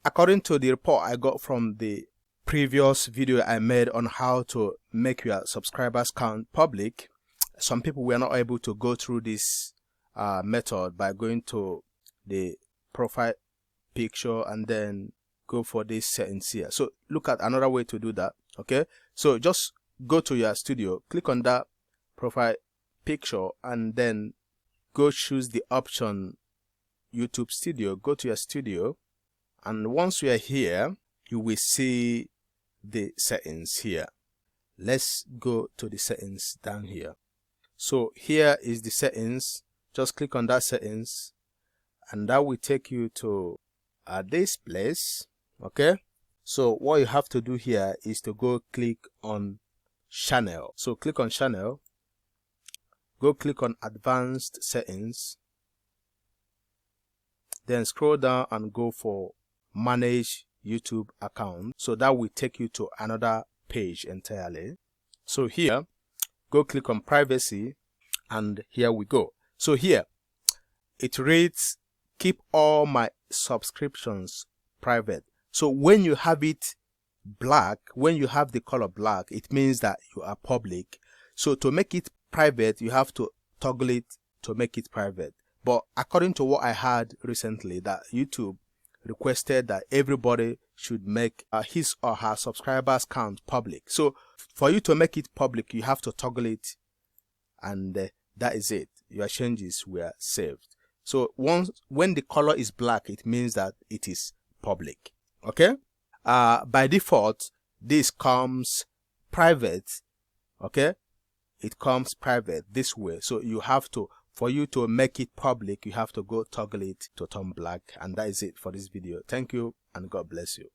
according to the report I got from the previous video I made on how to make your subscribers count public, some people were not able to go through this method by going to the profile picture and then go for this settings here. So look at another way to do that. Okay, so just go to your studio, click on that profile picture, and then go choose the option YouTube Studio. Go to your studio, and once you are here, you will see the settings here. Let's go to the settings down here. So here is the settings. Just click on that settings, and that will take you to this place. Okay, so what you have to do here is to go click on channel. So click on channel, go click on advanced settings, then scroll down and go for manage YouTube account. So that will take you to another page entirely. So here, go click on privacy, and here we go. So here it reads keep all my subscriptions private. So when you have it black, when you have the color black, it means that you are public. So to make it private, you have to toggle it to make it private. But according to what I heard recently, that YouTube requested that everybody should make his or her subscribers count public. So for you to make it public, you have to toggle it, and that is it. Your changes were saved. So when the color is black, it means that it is public. Okay, by default this comes private. Okay, it comes private this way. So you have to, for you to make it public, you have to go toggle it to turn black. And that is it for this video. Thank you and God bless you.